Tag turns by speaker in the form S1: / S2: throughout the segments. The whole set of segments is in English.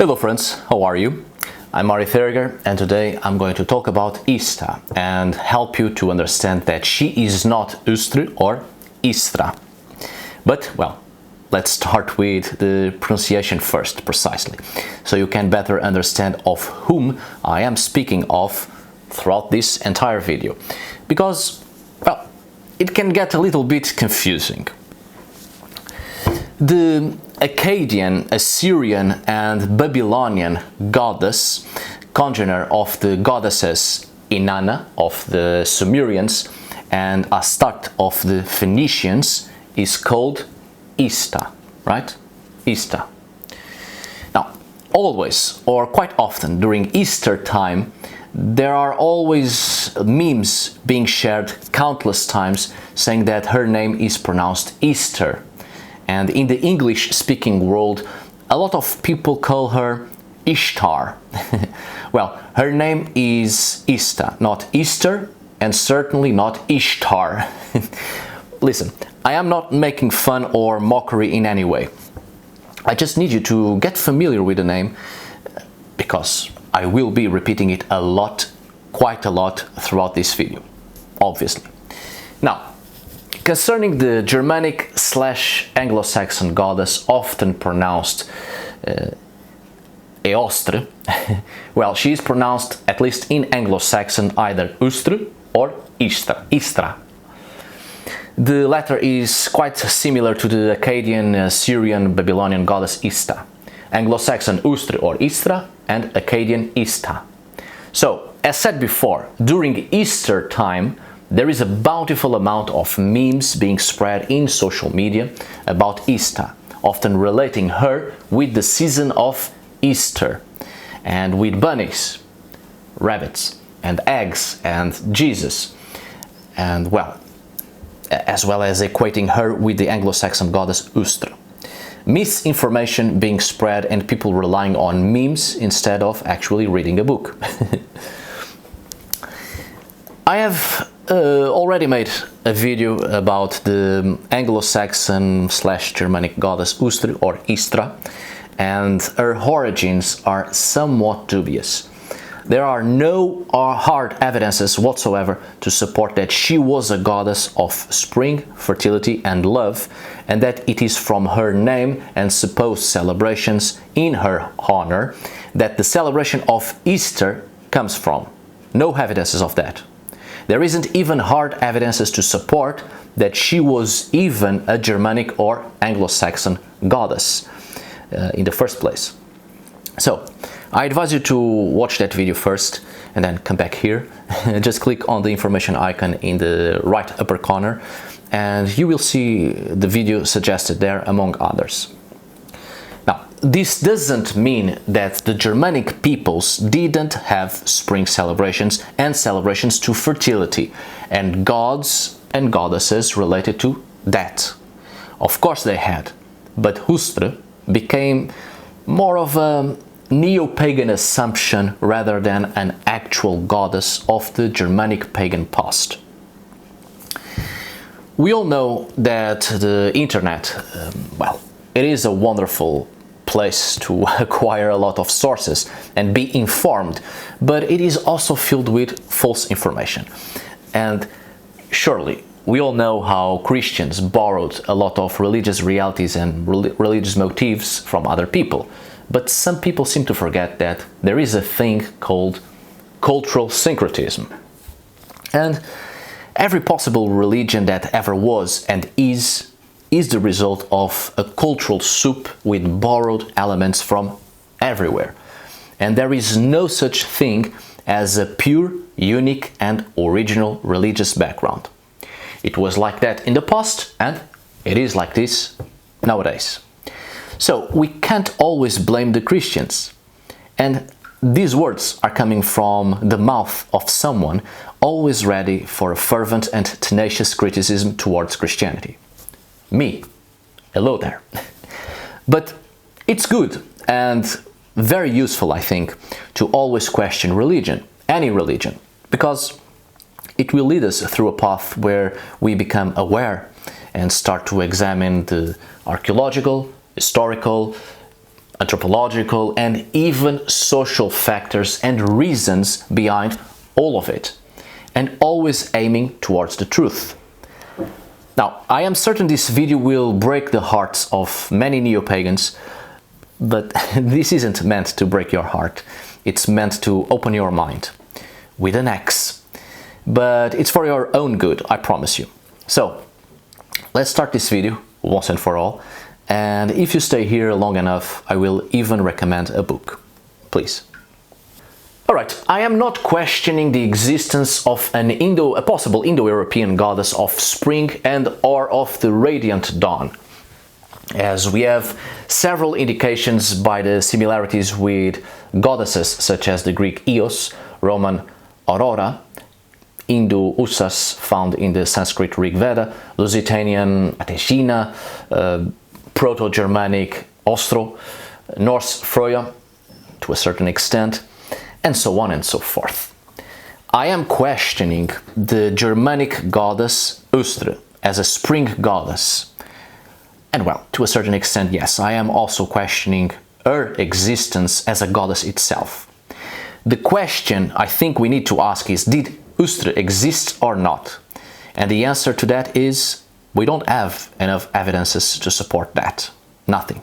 S1: Hello friends, how are you? I'm Mari Theriger and today I'm going to talk about Ishtar and help you to understand that she is not Eostre or Ishtar. But, well, let's start with the pronunciation first, precisely, so you can better understand of whom I am speaking of throughout this entire video. Because, well, it can get a little bit confusing. The Akkadian, Assyrian and Babylonian goddess, congener of the goddesses Inanna of the Sumerians and Astarte of the Phoenicians, is called Ishtar, right? Ishtar. Now, always or quite often during Easter time, there are always memes being shared countless times saying that her name is pronounced Easter. And in the English-speaking world, a lot of people call her Ishtar. Well, her name is Ishtar, not Easter, and certainly not Ishtar. Listen, I am not making fun or mockery in any way. I just need you to get familiar with the name, because I will be repeating it a lot, quite a lot, throughout this video, obviously. Now, concerning the Germanic/Anglo-Saxon goddess often pronounced Eostre, well, she is pronounced, at least in Anglo-Saxon, either Eostre or Ishtar. The latter is quite similar to the Akkadian, Syrian, Babylonian goddess Ishtar. Anglo-Saxon Eostre or Ishtar and Akkadian Ishtar. So, as said before, during Easter time, there is a bountiful amount of memes being spread in social media about Ishtar, often relating her with the season of Easter, and with bunnies, rabbits, and eggs, and Jesus, and well as equating her with the Anglo-Saxon goddess Eostre. Misinformation being spread and people relying on memes instead of actually reading a book. I have already made a video about the Anglo-Saxon/Germanic goddess Eostre or Ishtar, and her origins are somewhat dubious. There are no hard evidences whatsoever to support that she was a goddess of spring, fertility and love, and that it is from her name and supposed celebrations in her honor that the celebration of Easter comes from. No evidences of that. There isn't even hard evidences to support that she was even a Germanic or Anglo-Saxon goddess in the first place. So, I advise you to watch that video first and then come back here. Just click on the information icon in the right upper corner and you will see the video suggested there, among others. Now, this doesn't mean that the Germanic peoples didn't have spring celebrations and celebrations to fertility and gods and goddesses related to that. Of course they had, but Eostre became more of a neo-pagan assumption rather than an actual goddess of the Germanic pagan past. We all know that the internet, well, it is a wonderful place to acquire a lot of sources and be informed, but it is also filled with false information. And surely we all know how Christians borrowed a lot of religious realities and religious motifs from other people. But some people seem to forget that there is a thing called cultural syncretism. And every possible religion that ever was and is the result of a cultural soup with borrowed elements from everywhere. And there is no such thing as a pure, unique and original religious background. It was like that in the past and it is like this nowadays. So we can't always blame the Christians. And these words are coming from the mouth of someone always ready for a fervent and tenacious criticism towards Christianity. Me. Hello there. But it's good and very useful, I think, to always question religion, any religion, because it will lead us through a path where we become aware and start to examine the archaeological, historical, anthropological, and even social factors and reasons behind all of it, and always aiming towards the truth. Now, I am certain this video will break the hearts of many neo-pagans, but this isn't meant to break your heart. It's meant to open your mind with an X. But it's for your own good, I promise you. So, let's start this video once and for all. And if you stay here long enough, I will even recommend a book. Please. Alright, I am not questioning the existence of a possible Indo-European goddess of spring and or of the radiant dawn, as we have several indications by the similarities with goddesses such as the Greek Eos, Roman Aurora, Hindu Usas found in the Sanskrit Rig Veda, Lusitanian Ateshina, Proto-Germanic Eostre, Norse Freya to a certain extent, and so on and so forth. I am questioning the Germanic goddess Eostre as a spring goddess. And well, to a certain extent, yes, I am also questioning her existence as a goddess itself. The question I think we need to ask is, did Eostre exist or not? And the answer to that is, we don't have enough evidences to support that. Nothing.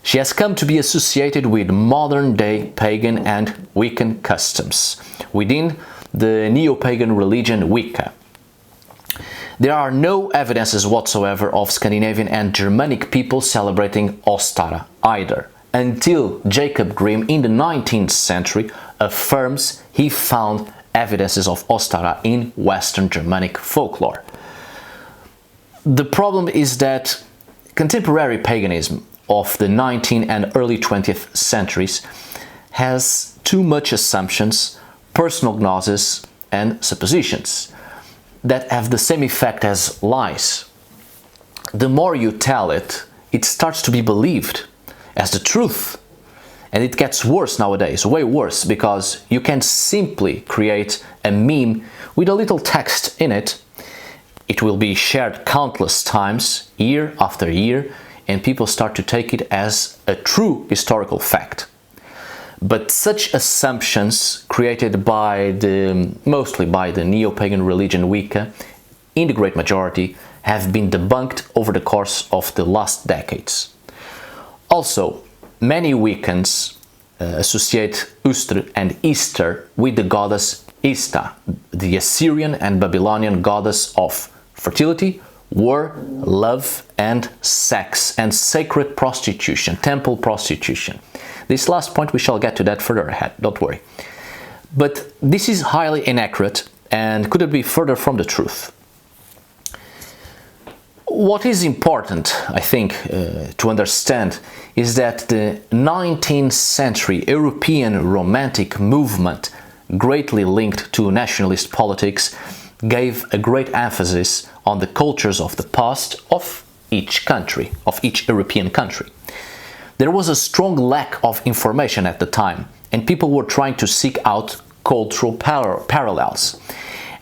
S1: She has come to be associated with modern-day pagan and Wiccan customs within the neo-pagan religion Wicca. There are no evidences whatsoever of Scandinavian and Germanic people celebrating Ostara either, until Jacob Grimm in the 19th century affirms he found evidences of Ostara in Western Germanic folklore. The problem is that contemporary paganism of the 19th and early 20th centuries has too much assumptions, personal gnosis and suppositions that have the same effect as lies. The more you tell it, it starts to be believed as the truth. And it gets worse nowadays, way worse, because you can simply create a meme with a little text in it. It will be shared countless times, year after year, and people start to take it as a true historical fact. But such assumptions created mostly by the neo-pagan religion Wicca, in the great majority, have been debunked over the course of the last decades. Also, many Wiccans associate Eostre and Ishtar with the goddess Ishtar, the Assyrian and Babylonian goddess of fertility, war, love and sex, and sacred prostitution, temple prostitution. This last point, we shall get to that further ahead, don't worry. But this is highly inaccurate and couldn't be further from the truth. What is important, I think, to understand is that the 19th century European Romantic movement, greatly linked to nationalist politics, gave a great emphasis on the cultures of the past of each country, of each European country. There was a strong lack of information at the time, and people were trying to seek out cultural parallels.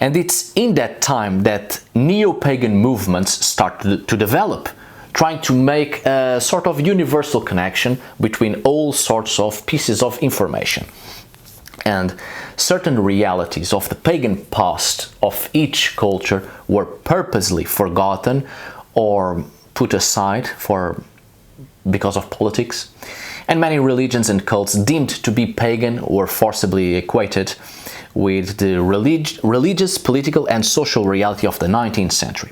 S1: And it's in that time that neo-pagan movements started to develop, trying to make a sort of universal connection between all sorts of pieces of information. And certain realities of the pagan past of each culture were purposely forgotten or put aside because of politics, and many religions and cults deemed to be pagan were forcibly equated with the religious, political and social reality of the 19th century.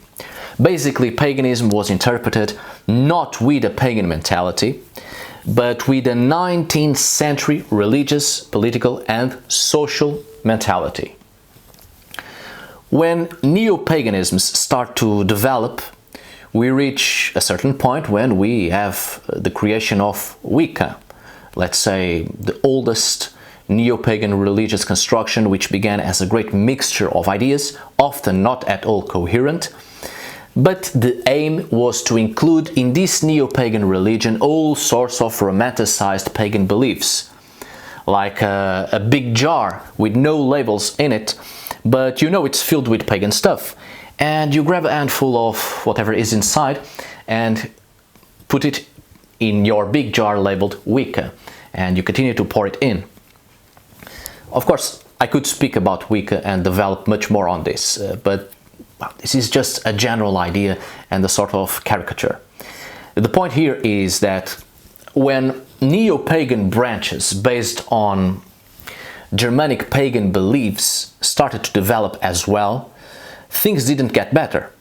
S1: Basically, paganism was interpreted not with a pagan mentality, but with a 19th century religious, political and social mentality. When neo-paganisms start to develop, we reach a certain point when we have the creation of Wicca, let's say the oldest neo-pagan religious construction, which began as a great mixture of ideas, often not at all coherent. But the aim was to include in this neo-pagan religion all sorts of romanticized pagan beliefs, like a big jar with no labels in it, but you know it's filled with pagan stuff. And you grab a handful of whatever is inside and put it in your big jar labeled Wicca, and you continue to pour it in. Of course, I could speak about Wicca and develop much more on this, but well, this is just a general idea and a sort of caricature. The point here is that when neo-pagan branches based on Germanic pagan beliefs started to develop as well, things didn't get better.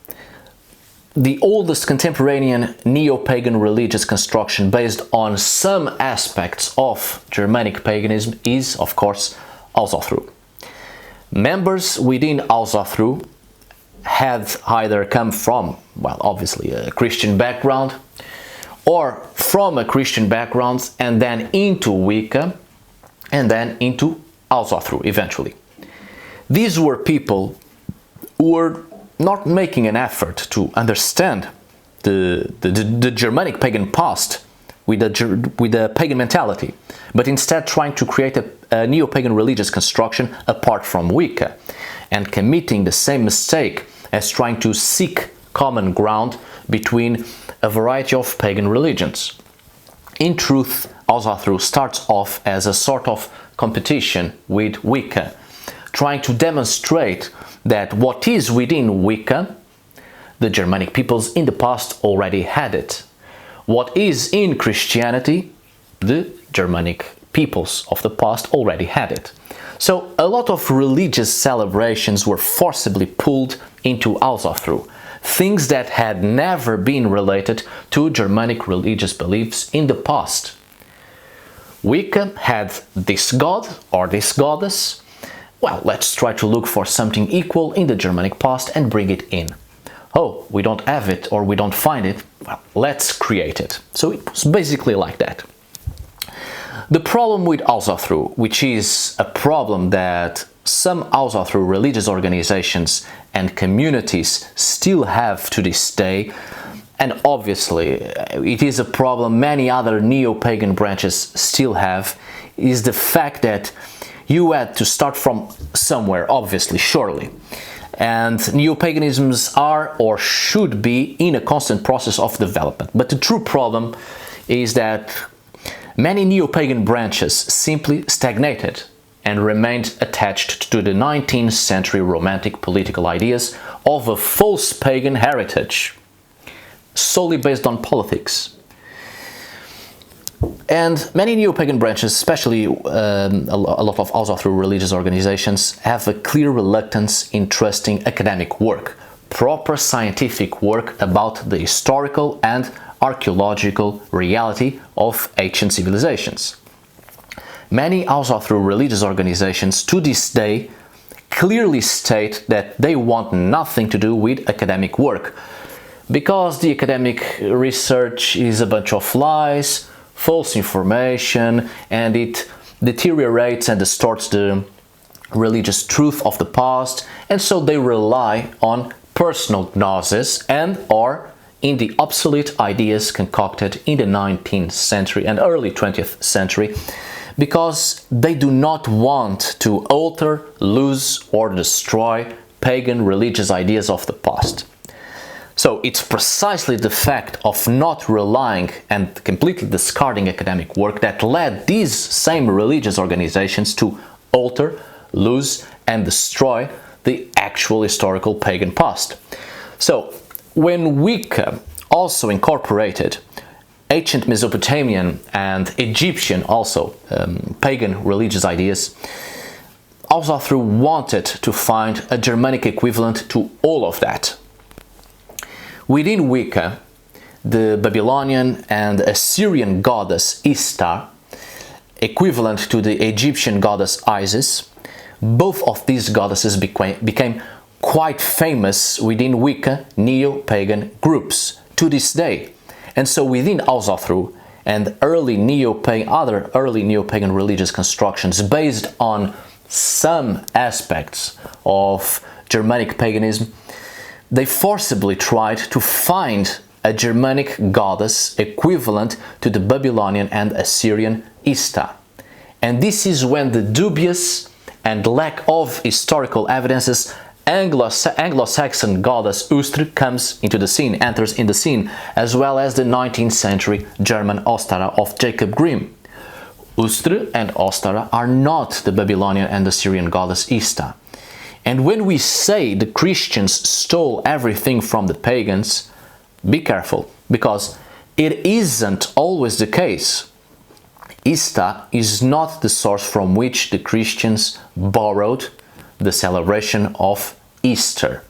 S1: The oldest contemporanean neo-pagan religious construction based on some aspects of Germanic paganism is, of course, Eostre. Members within Eostre had either come from, well, obviously a Christian background, or from a Christian background and then into Wicca, and then into Eostre eventually. These were people who were not making an effort to understand the Germanic pagan past with a pagan mentality, but instead trying to create a neo-pagan religious construction apart from Wicca, and committing the same mistake as trying to seek common ground between a variety of pagan religions. In truth, Eostre starts off as a sort of competition with Wicca, trying to demonstrate that what is within Wicca, the Germanic peoples in the past already had it. What is in Christianity, the Germanic peoples of the past already had it. So a lot of religious celebrations were forcibly pulled into Eostre, things that had never been related to Germanic religious beliefs in the past. Wicca had this god or this goddess. Well, let's try to look for something equal in the Germanic past and bring it in. Oh, we don't have it or we don't find it, well, let's create it. So it was basically like that. The problem with Eostre, which is a problem that some Eostre religious organizations and communities still have to this day, and obviously it is a problem many other neo-pagan branches still have, is the fact that you had to start from somewhere, obviously, surely. And neo-paganisms are or should be in a constant process of development. But the true problem is that many neo-pagan branches simply stagnated and remained attached to the 19th century romantic political ideas of a false pagan heritage, solely based on politics. And many neo-pagan branches, especially a lot of Eostre religious organizations, have a clear reluctance in trusting academic work, proper scientific work about the historical and archaeological reality of ancient civilizations. Many Eostre religious organizations to this day clearly state that they want nothing to do with academic work, because the academic research is a bunch of lies, false information, and it deteriorates and distorts the religious truth of the past, and so they rely on personal gnosis and or in the obsolete ideas concocted in the 19th century and early 20th century, because they do not want to alter, lose or destroy pagan religious ideas of the past. So it's precisely the fact of not relying and completely discarding academic work that led these same religious organizations to alter, lose and destroy the actual historical pagan past. So when Wicca also incorporated ancient Mesopotamian and Egyptian also pagan religious ideas, Eostre wanted to find a Germanic equivalent to all of that. Within Wicca, the Babylonian and Assyrian goddess Ishtar, equivalent to the Egyptian goddess Isis, both of these goddesses became quite famous within Wicca neo-pagan groups to this day. And so within Eostre and other early neo-pagan religious constructions based on some aspects of Germanic paganism, they forcibly tried to find a Germanic goddess equivalent to the Babylonian and Assyrian Ishtar. And this is when the dubious and lack of historical evidences Anglo-Saxon goddess Eostre enters in the scene, as well as the 19th century German Ostara of Jacob Grimm. Eostre and Ostara are not the Babylonian and Assyrian goddess Ishtar. And when we say the Christians stole everything from the pagans, be careful, because it isn't always the case. Ishtar is not the source from which the Christians borrowed the celebration of Easter.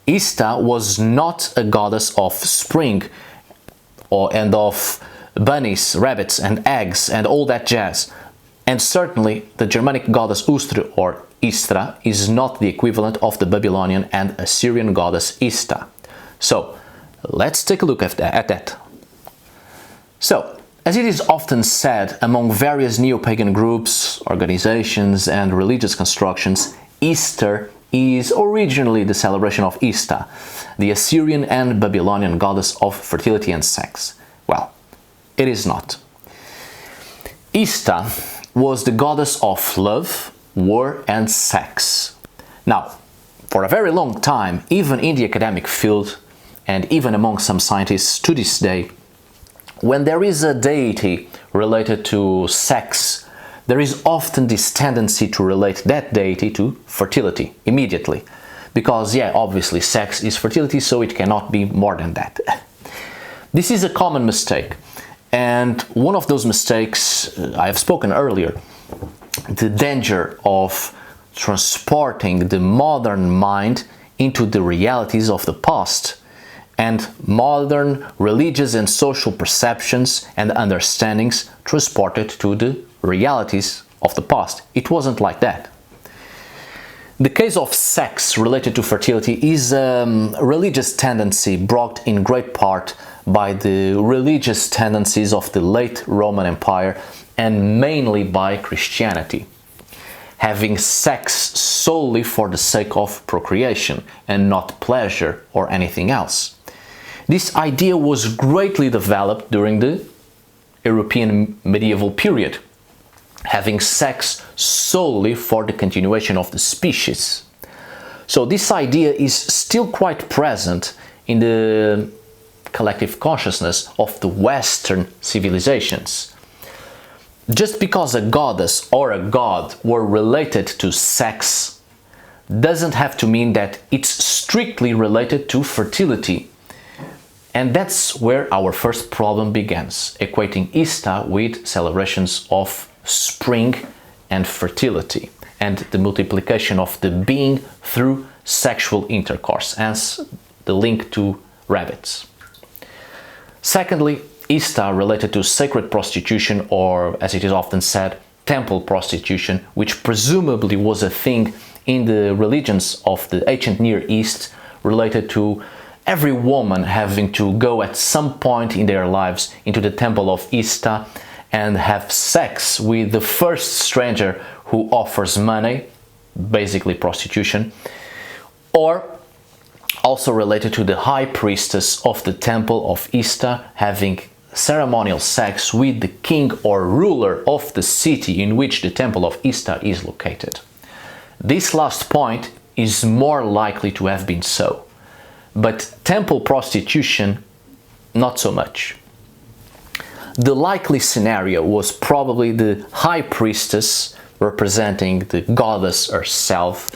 S1: Ishtar was not a goddess of spring and of bunnies, rabbits and eggs and all that jazz. And certainly the Germanic goddess Eostre or Istra is not the equivalent of the Babylonian and Assyrian goddess Ishtar. So let's take a look at that. So, as it is often said among various neo-pagan groups, organizations and religious constructions, Easter is originally the celebration of Ishtar, the Assyrian and Babylonian goddess of fertility and sex. Well, it is not. Ishtar was the goddess of love, war and sex. Now, for a very long time, even in the academic field and even among some scientists to this day, when there is a deity related to sex, there is often this tendency to relate that deity to fertility immediately. Because, yeah, obviously sex is fertility, so it cannot be more than that. This is a common mistake. And one of those mistakes I have spoken earlier, the danger of transporting the modern mind into the realities of the past and modern religious and social perceptions and understandings transported to the realities of the past. It wasn't like that. The case of sex related to fertility is a religious tendency brought in great part by the religious tendencies of the late Roman Empire and mainly by Christianity. Having sex solely for the sake of procreation and not pleasure or anything else. This idea was greatly developed during the European medieval period, having sex solely for the continuation of the species. So this idea is still quite present in the collective consciousness of the Western civilizations. Just because a goddess or a god were related to sex doesn't have to mean that it's strictly related to fertility. And that's where our first problem begins, equating Ishtar with celebrations of spring and fertility, and the multiplication of the being through sexual intercourse, hence the link to rabbits. Secondly, Ishtar related to sacred prostitution, or as it is often said, temple prostitution, which presumably was a thing in the religions of the ancient Near East, related to every woman having to go at some point in their lives into the temple of Ishtar and have sex with the first stranger who offers money, basically prostitution, or also related to the high priestess of the temple of Ishtar having ceremonial sex with the king or ruler of the city in which the temple of Ishtar is located. This last point is more likely to have been so. But temple prostitution, not so much. The likely scenario was probably the high priestess representing the goddess herself,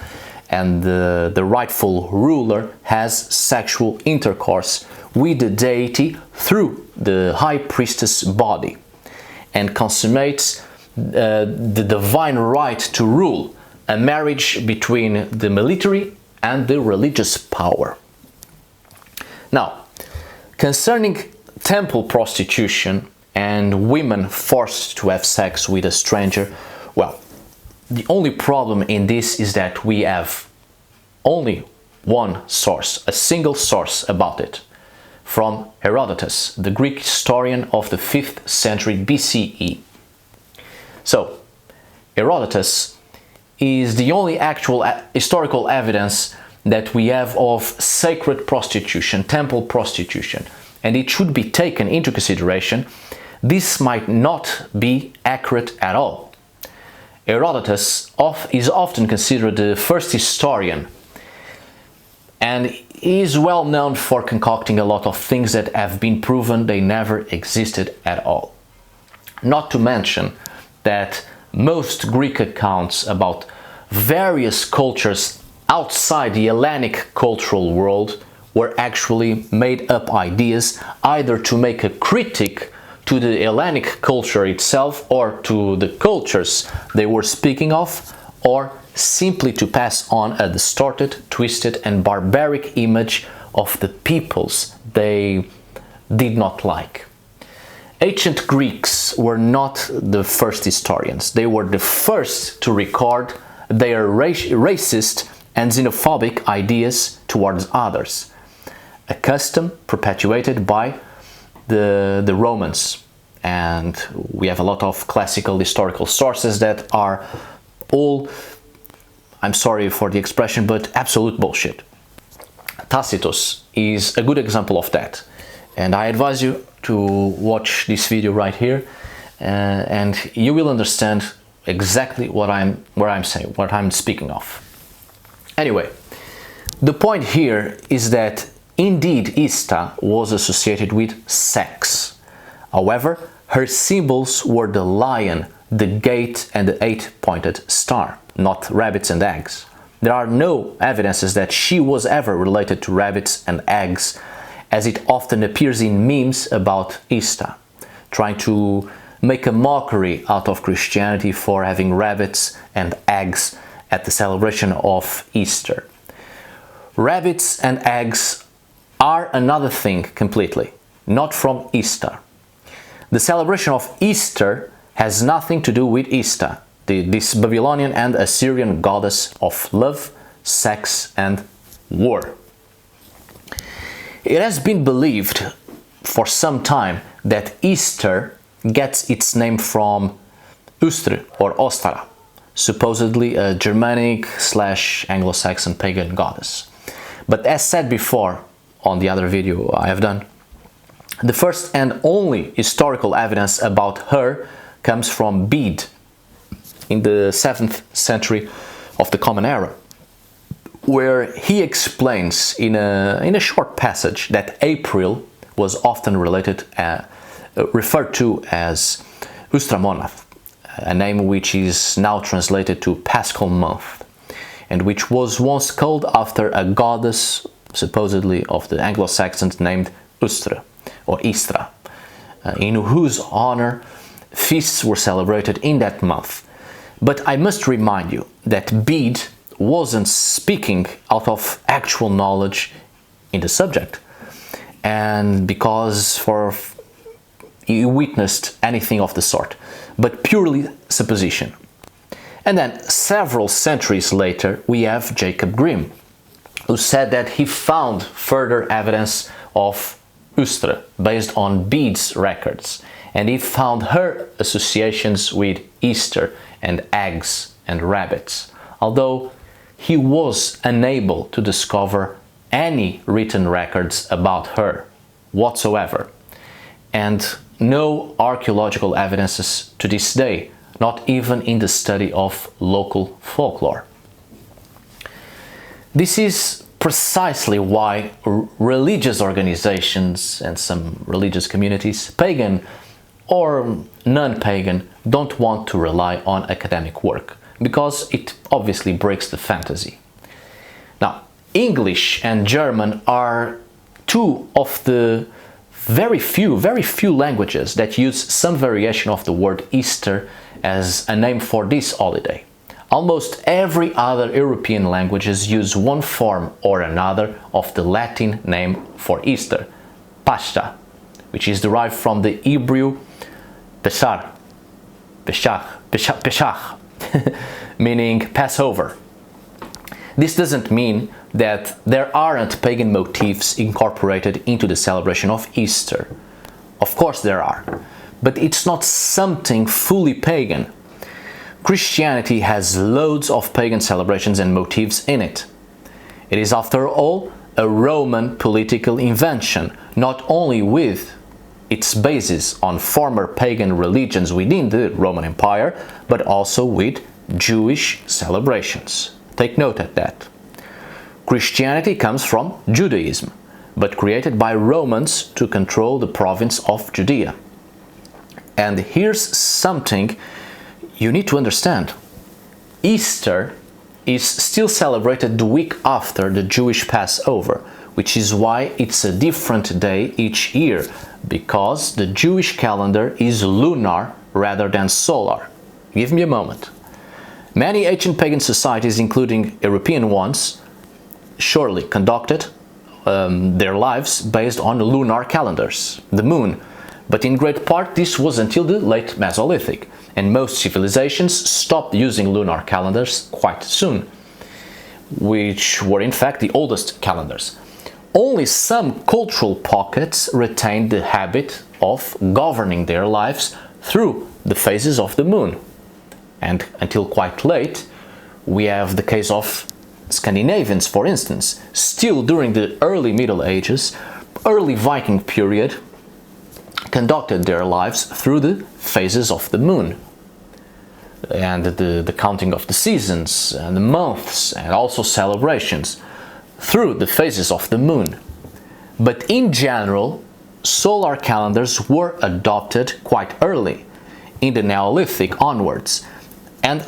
S1: and the rightful ruler has sexual intercourse with the deity through the high priestess body and consummates the divine right to rule, a marriage between the military and the religious power. Now, concerning temple prostitution and women forced to have sex with a stranger, well, the only problem in this is that we have only one source, a single source about it, from Herodotus, the Greek historian of the 5th century BCE. So, Herodotus is the only actual historical evidence that we have of sacred prostitution, temple prostitution, and it should be taken into consideration. This might not be accurate at all. Herodotus is often considered the first historian and he is well known for concocting a lot of things that have been proven they never existed at all. Not to mention that most Greek accounts about various cultures outside the Hellenic cultural world were actually made up ideas, either to make a critique to the Hellenic culture itself or to the cultures they were speaking of, or simply to pass on a distorted, twisted and barbaric image of the peoples they did not like. Ancient Greeks were not the first historians. They were the first to record their racist and xenophobic ideas towards others, a custom perpetuated by the Romans. And we have a lot of classical historical sources that are all, I'm sorry for the expression, but absolute bullshit. Tacitus is a good example of that, and I advise you to watch this video right here, and you will understand exactly what I'm speaking of. Anyway, the point here is that indeed Ishtar was associated with sex. However, her symbols were the lion, the gate and the 8-pointed star, not rabbits and eggs. There are no evidences that she was ever related to rabbits and eggs, as it often appears in memes about Ishtar, trying to make a mockery out of Christianity for having rabbits and eggs at the celebration of Easter. Rabbits and eggs are another thing completely, not from Ishtar. The celebration of Easter has nothing to do with Ishtar, this Babylonian and Assyrian goddess of love, sex and war. It has been believed for some time that Easter gets its name from Eostre or Ostara, supposedly a Germanic / Anglo-Saxon pagan goddess. But as said before on the other video I have done, the first and only historical evidence about her comes from Bede in the 7th century of the Common Era, where he explains in a short passage that April was often referred to as Ustramonath, a name which is now translated to Paschal month, and which was once called after a goddess supposedly of the Anglo-Saxons named Eostre or Ishtar, in whose honor feasts were celebrated in that month. But I must remind you that Bede wasn't speaking out of actual knowledge in the subject, and because he witnessed anything of the sort, but purely supposition. And then several centuries later we have Jacob Grimm, who said that he found further evidence of Eostre based on Bede's records, and he found her associations with Easter and eggs and rabbits, although he was unable to discover any written records about her whatsoever, and no archaeological evidences to this day, not even in the study of local folklore. This is precisely why religious organizations and some religious communities, pagan or non-pagan, don't want to rely on academic work, because it obviously breaks the fantasy. Now, English and German are two of the very few languages that use some variation of the word Easter as a name for this holiday. Almost every other European languages use one form or another of the Latin name for Easter, Pascha, which is derived from the Hebrew Pesach, meaning Passover. This doesn't mean that there aren't pagan motifs incorporated into the celebration of Easter. Of course there are, but it's not something fully pagan. Christianity has loads of pagan celebrations and motifs in it. It is, after all, a Roman political invention, not only with its basis on former pagan religions within the Roman Empire, but also with Jewish celebrations. Take note of that. Christianity comes from Judaism, but created by Romans to control the province of Judea. And here's something you need to understand. Easter is still celebrated the week after the Jewish Passover, which is why it's a different day each year, because the Jewish calendar is lunar rather than solar. Give me a moment. Many ancient pagan societies, including European ones, surely conducted their lives based on lunar calendars, the moon. But in great part this was until the late Mesolithic, and most civilizations stopped using lunar calendars quite soon, which were in fact the oldest calendars. Only some cultural pockets retained the habit of governing their lives through the phases of the moon. And until quite late, we have the case of Scandinavians, for instance, still during the early Middle Ages, early Viking period, conducted their lives through the phases of the moon. And the counting of the seasons and the months and also celebrations through the phases of the moon. But in general, solar calendars were adopted quite early, in the Neolithic onwards, and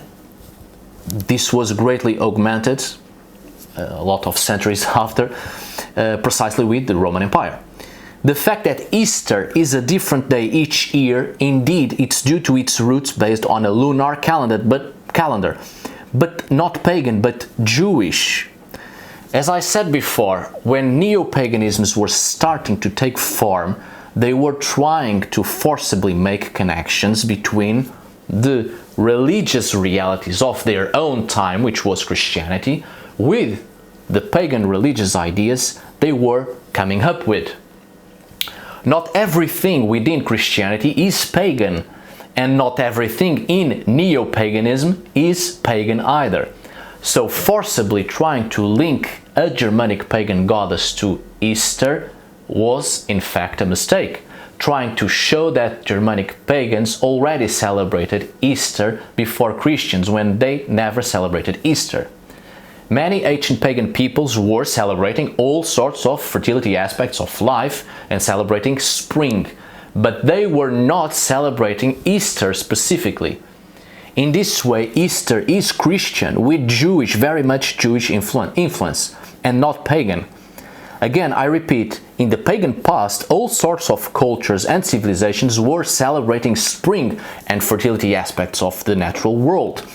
S1: this was greatly augmented a lot of centuries after, precisely with the Roman Empire. The fact that Easter is a different day each year, indeed, it's due to its roots based on a lunar calendar, but not pagan, but Jewish. As I said before, when neo-paganisms were starting to take form, they were trying to forcibly make connections between the religious realities of their own time, which was Christianity, with the pagan religious ideas they were coming up with. Not everything within Christianity is pagan, and not everything in neo-paganism is pagan either. So forcibly trying to link a Germanic pagan goddess to Easter was in fact a mistake, trying to show that Germanic pagans already celebrated Easter before Christians when they never celebrated Easter. Many ancient pagan peoples were celebrating all sorts of fertility aspects of life and celebrating spring, but they were not celebrating Easter specifically. In this way, Easter is Christian with Jewish, very much Jewish influence, and not pagan. Again, I repeat, in the pagan past, all sorts of cultures and civilizations were celebrating spring and fertility aspects of the natural world.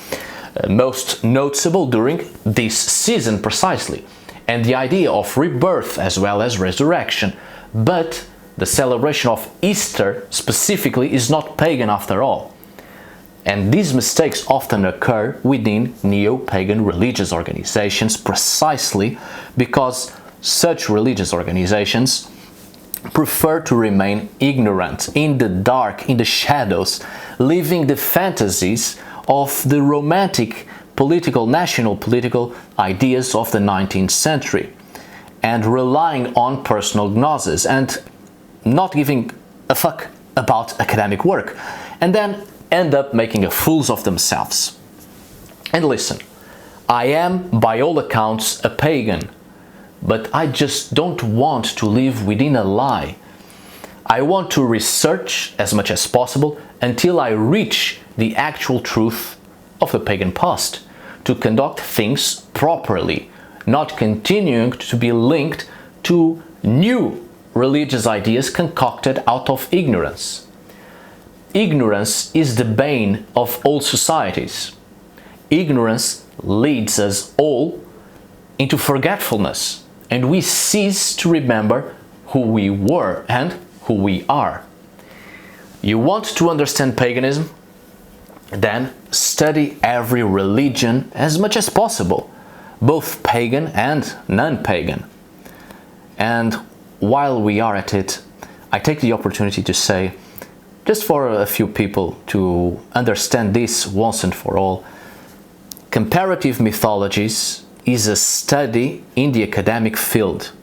S1: Most noticeable during this season precisely, and the idea of rebirth as well as resurrection. But the celebration of Easter specifically is not pagan after all. And these mistakes often occur within neo-pagan religious organizations precisely because such religious organizations prefer to remain ignorant, in the dark, in the shadows, living the fantasies of the romantic national political ideas of the 19th century, and relying on personal gnosis and not giving a fuck about academic work, and then end up making fools of themselves. And listen, I am by all accounts a pagan, but I just don't want to live within a lie. I want to research as much as possible until I reach the actual truth of the pagan past, to conduct things properly, not continuing to be linked to new religious ideas concocted out of ignorance. Ignorance is the bane of all societies. Ignorance leads us all into forgetfulness, and we cease to remember who we were and who we are. You want to understand paganism? Then study every religion as much as possible, both pagan and non-pagan. And while we are at it, I take the opportunity to say, just for a few people to understand this once and for all, comparative mythologies is a study in the academic field,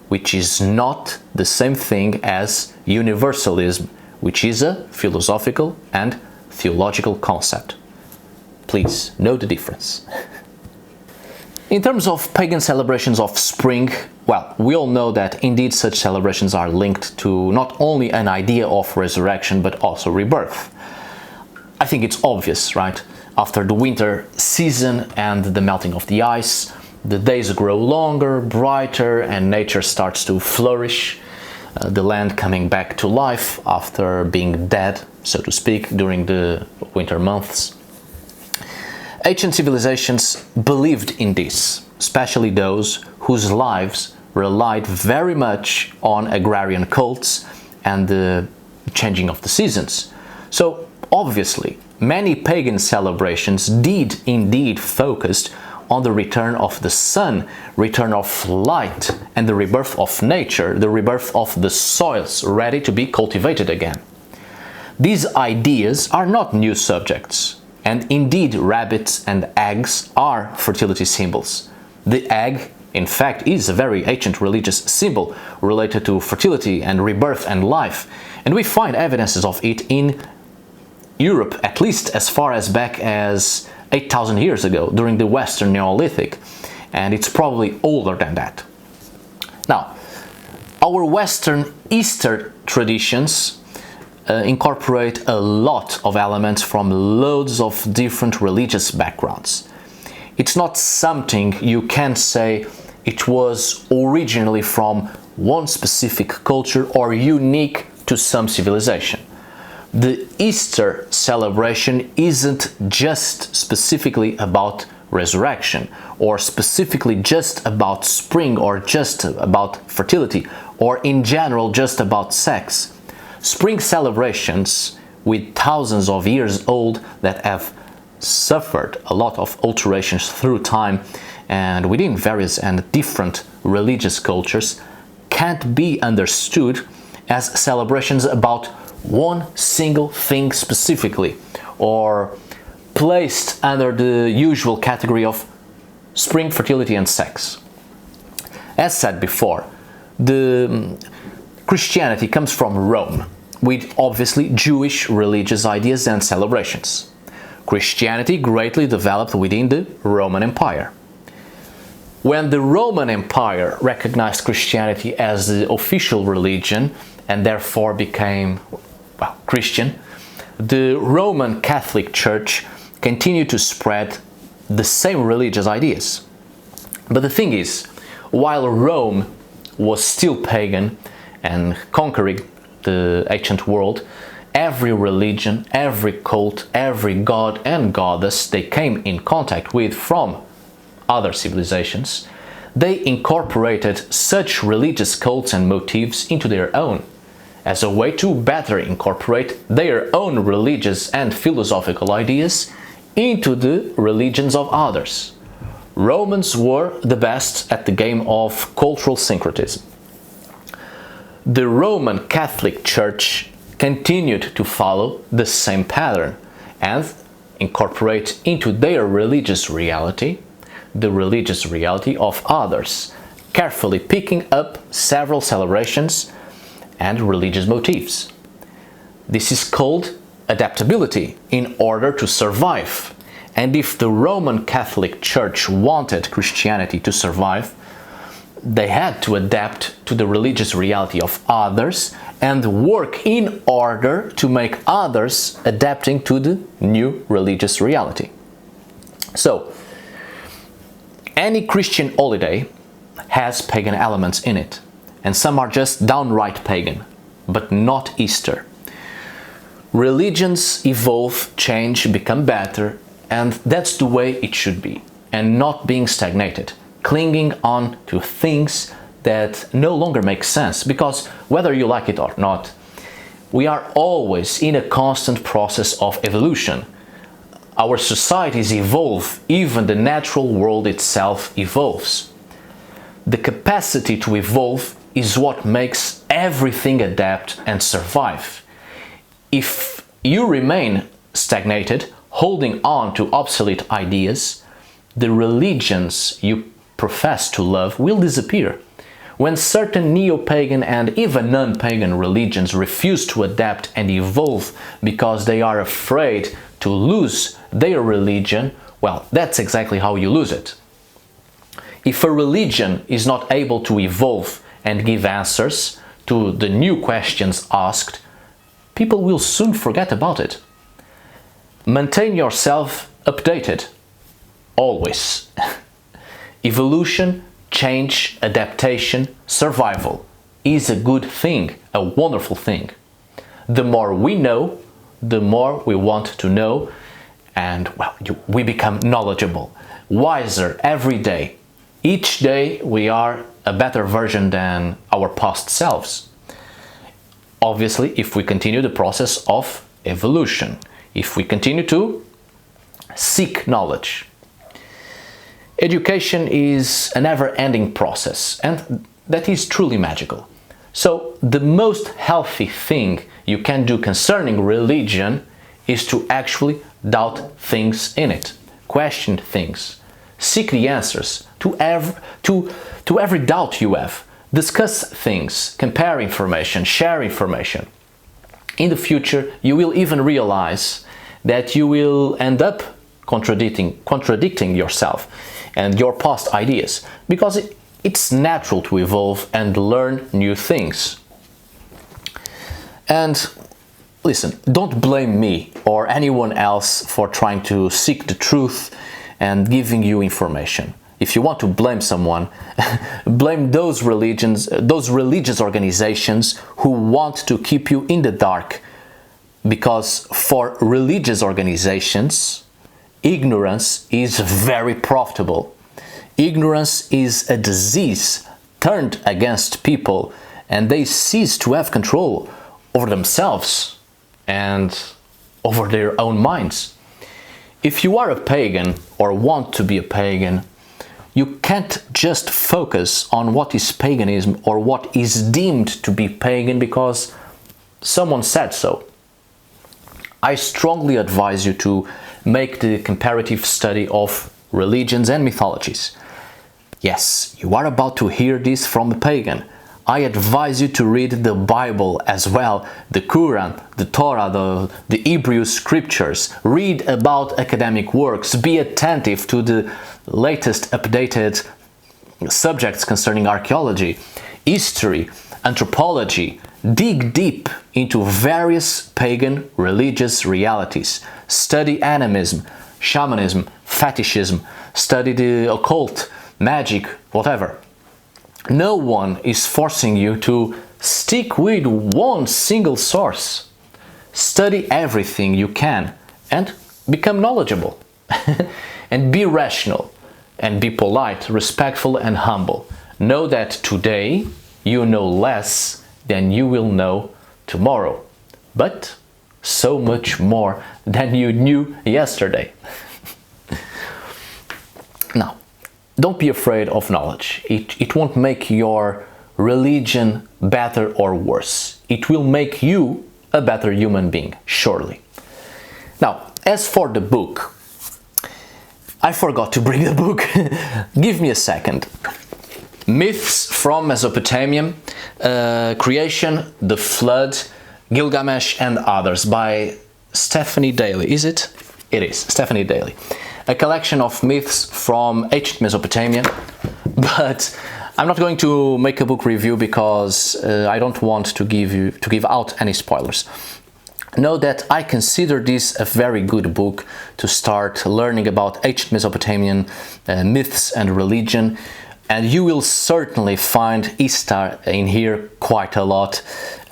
S1: which is not the same thing as universalism, which is a philosophical and theological concept. Please know the difference. In terms of pagan celebrations of spring, well, we all know that indeed such celebrations are linked to not only an idea of resurrection but also rebirth. I think it's obvious, right? After the winter season and the melting of the ice, the days grow longer, brighter, and nature starts to flourish. The land coming back to life after being dead, so to speak, during the winter months. Ancient civilizations believed in this, especially those whose lives relied very much on agrarian cults and the changing of the seasons. So, obviously, many pagan celebrations did indeed focus on the return of the sun, return of light, and the rebirth of nature, the rebirth of the soils ready to be cultivated again. These ideas are not new subjects, and indeed rabbits and eggs are fertility symbols. The egg, in fact, is a very ancient religious symbol related to fertility and rebirth and life, and we find evidences of it in Europe, at least as far as back as 8,000 years ago, during the Western Neolithic, and it's probably older than that. Now, our Western Easter traditions incorporate a lot of elements from loads of different religious backgrounds. It's not something you can say it was originally from one specific culture or unique to some civilization. The Easter celebration isn't just specifically about resurrection, or specifically just about spring, or just about fertility, or in general just about sex. Spring celebrations, with thousands of years old, that have suffered a lot of alterations through time and within various and different religious cultures, can't be understood as celebrations about one single thing specifically, or placed under the usual category of spring, fertility and sex. As said before, the Christianity comes from Rome, with obviously Jewish religious ideas and celebrations. Christianity greatly developed within the Roman Empire. When the Roman Empire recognized Christianity as the official religion and therefore became, well, Christian, the Roman Catholic Church continued to spread the same religious ideas. But the thing is, while Rome was still pagan and conquering the ancient world, every religion, every cult, every god and goddess they came in contact with from other civilizations, they incorporated such religious cults and motifs into their own, as a way to better incorporate their own religious and philosophical ideas into the religions of others. Romans were the best at the game of cultural syncretism. The Roman Catholic Church continued to follow the same pattern and incorporate into their religious reality the religious reality of others, carefully picking up several celebrations and religious motifs. This is called adaptability in order to survive. And if the Roman Catholic Church wanted Christianity to survive, they had to adapt to the religious reality of others and work in order to make others adapting to the new religious reality. So, any Christian holiday has pagan elements in it, and some are just downright pagan, but not Easter. Religions evolve, change, become better, and that's the way it should be, and not being stagnated, clinging on to things that no longer make sense, because whether you like it or not, we are always in a constant process of evolution. Our societies evolve, even the natural world itself evolves. The capacity to evolve is what makes everything adapt and survive. If you remain stagnated, holding on to obsolete ideas, the religions you profess to love will disappear. When certain neo-pagan and even non-pagan religions refuse to adapt and evolve because they are afraid to lose their religion, well, that's exactly how you lose it. If a religion is not able to evolve and give answers to the new questions asked, people will soon forget about it. Maintain yourself updated, always. Evolution, change, adaptation, survival is a good thing, a wonderful thing. The more we know, the more we want to know, and well, we become knowledgeable, wiser every day. Each day we are a better version than our past selves. Obviously, if we continue the process of evolution, if we continue to seek knowledge. Education is a never-ending process, and that is truly magical. So, the most healthy thing you can do concerning religion is to actually doubt things in it, question things, seek the answers to every doubt you have, discuss things, compare information, share information. In the future, you will even realize that you will end up contradicting yourself and your past ideas, because it's natural to evolve and learn new things. And listen, don't blame me or anyone else for trying to seek the truth and giving you information. If you want to blame someone, blame those religious organizations who want to keep you in the dark. Because for religious organizations, ignorance is very profitable. Ignorance is a disease turned against people, and they cease to have control over themselves and over their own minds. If you are a pagan or want to be a pagan, you can't just focus on what is paganism or what is deemed to be pagan because someone said so. I strongly advise you to make the comparative study of religions and mythologies. Yes, you are about to hear this from a pagan. I advise you to read the Bible as well, the Quran, the Torah, the Hebrew scriptures. Read about academic works. Be attentive to the latest updated subjects concerning archaeology, history, anthropology. Dig deep into various pagan religious realities. Study animism, shamanism, fetishism. Study the occult, magic, whatever. No one is forcing you to stick with one single source. Study everything you can and become knowledgeable. And be rational and be polite, respectful and humble. Know that today you know less than you will know tomorrow, but so much more than you knew yesterday. Now, don't be afraid of knowledge. It won't make your religion better or worse. It will make you a better human being, surely. Now, as for the book, I forgot to bring the book. Give me a second. Myths from Mesopotamia, Creation, the Flood, Gilgamesh and Others by Stephanie Daly. Is it? It is, Stephanie Daly. A collection of myths from ancient Mesopotamia, but I'm not going to make a book review because I don't want to give out any spoilers. Know that I consider this a very good book to start learning about ancient Mesopotamian myths and religion, and you will certainly find Ishtar in here quite a lot,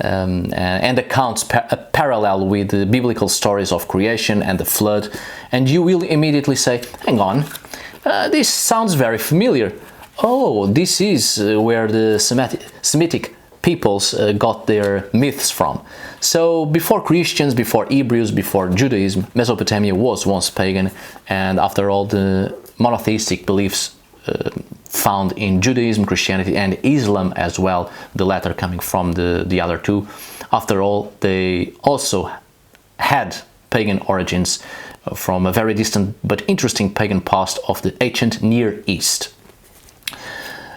S1: and accounts parallel with the biblical stories of creation and the flood, and you will immediately say, hang on, this sounds very familiar. Oh, this is where the Semitic peoples got their myths from. So before Christians, before Hebrews, before Judaism, Mesopotamia was once pagan, and after all the monotheistic beliefs found in Judaism, Christianity and Islam as well, the latter coming from the other two, after all they also had pagan origins from a very distant but interesting pagan past of the ancient Near East.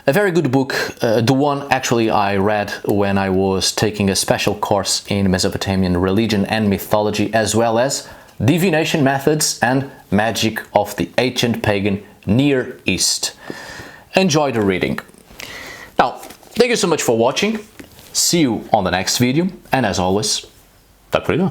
S1: A very good book, the one actually I read when I was taking a special course in Mesopotamian religion and mythology, as well as divination methods and magic of the ancient pagan Near East. enjoy the reading. Now, thank you so much for watching. See you on the next video, and as always, tack för idag.